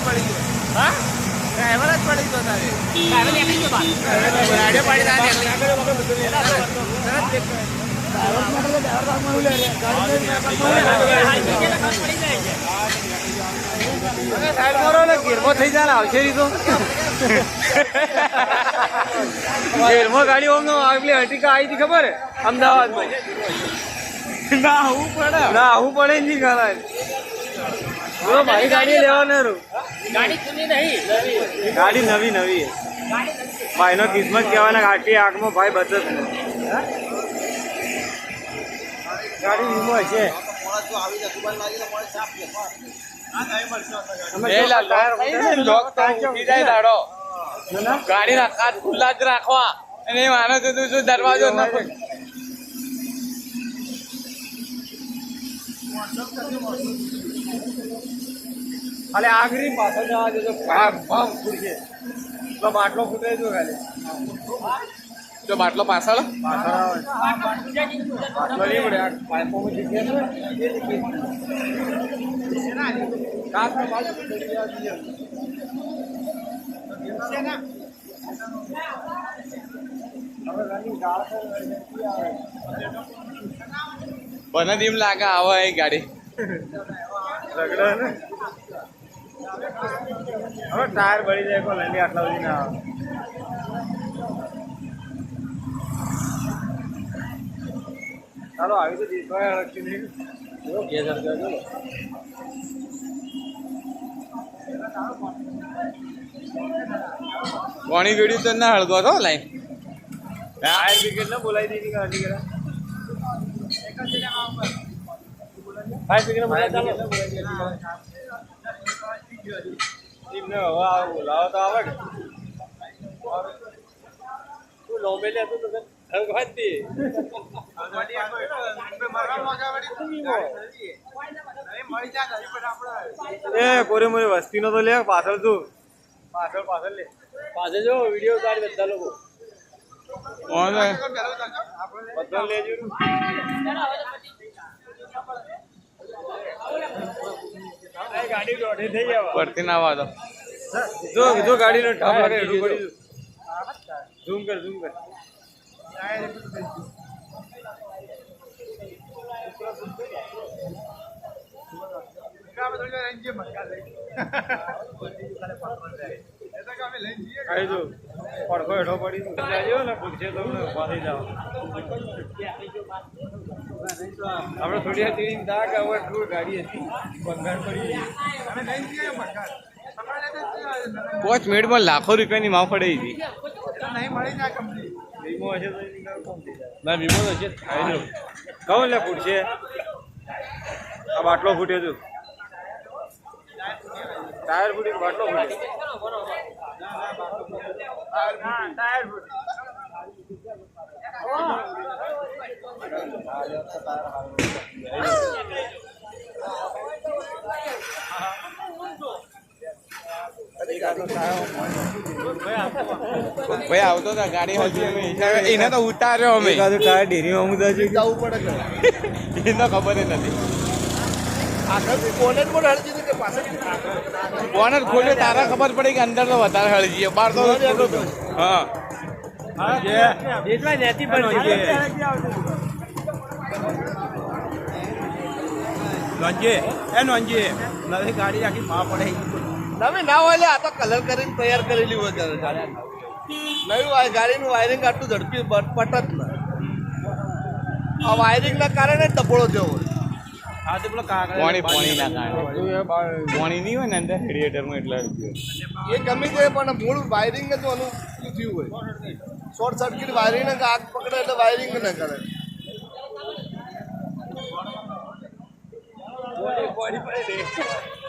પડી ગયો. હા ડ્રાઈવર જ પડી ગયો તારે. ડ્રાઈવર નીકળી ગયો બાર. ગાડીઓ પડી ના નીકળી. ગેરમાં થઈ જાય આવશે તો ગેરમાં ગાડી આમ આગલી હટીકા આવી હતી ખબર અમદાવાદમાં ના આવું પડે નહીં ખરા બોલો મારી ગાડી લેવાનું ગાડી નવી ભાઈ નો કિસ્મત કહેવાના આટલી આંખમાં ભાઈ બચત ગાડી વીમો હશે ગાડી ના કાચ ખુલ્લા જ રાખવા અને માનો તો તું શું દરવાજો ન ખાલી આગરી પાછળ જવા દેજો ભામ ફૂટશે તો બાટલો ફૂટે જો ખાલી જો બાટલો પાછળ બાટલો નહીં પડે આ પાઇપોમાં જગ્યા કાચનો બાજુ બને એમ લાગે આવે એ ગાડી રગડે ને હવે ટાયર બળી જાય કોઈ લંડી આટલા બધી ના આવે ચાલો આવી તો દેખવાય અડકતી નહીં કોણી ગીડી તો ના હળગો છો લાઈન ફાયર બ્રિગેડ ને બોલાવી દીધી ગાડી કરા ફાયર બ્રિગેડ બોલાવી એમને હવે બોલાવો તો આવે ને તું લોમેલી હતું તો હળગવાતી એ કોરે મોરે વસ્તી નો તો લે પાછળ તું પાછળ લે પાછળ જો વિડીયો ઉતારી બધા લોકો બધા લેજો ગાડી દોઢે થઈ જાય પડતી ના વાતો જો ગાડી નો ઠાપ લાગે એટલું પડી ઝૂમ કર ખાઈ જો પડખો હેઠો પડી જાજો ને પૂછે તમને ઉભા થઈ જાવ આપણે થોડી હતી દા કે હવે એટલું ગાડી હતી બંગાળ પડી 5 મિનિટમાં લાખો રૂપિયાની માવ પડે હતી વીમો હશે તો ના વીમો તો છે ખાઈ જો કહું લે પૂછે આ બાટલો ફૂટે તું ટાયર ફૂટી બાટલો ફૂટે ટાયર ફૂટી ભાઈ આવતો હતા ગાડી હતી એને તો ઉતાર્યો અમે ટાયર ડેરીમાં મુદા છે જવું પડે એને ખબર નથી બોનટ ખોલ્યો તારા ખબર પડી કે અંદર તો વધારે હળી જઈએ બાર તો હા એટલા નેતી પણ નોંધીએ નવી ગાડી આખી માં પડે તમે ના હોય આ તો કલર કરીને તૈયાર કરેલી હોય ત્યારે નવી ગાડીનું વાયરિંગ આટલું ઝડપી પટ જ ના આ વાયરિંગના કારણે ડબોળો જેવો હા તો પેલો પાણી ના કારણે પાણી નહીં હોય ને અંદર રેડિએટરમાં એટલે એ ગમે તે પણ મૂળ વાયરિંગ જ આનું થયું હોય શોર્ટ સર્કિટ વાયરિંગ ને આગ પકડે એટલે વાયરિંગ ના કરે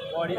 બોડી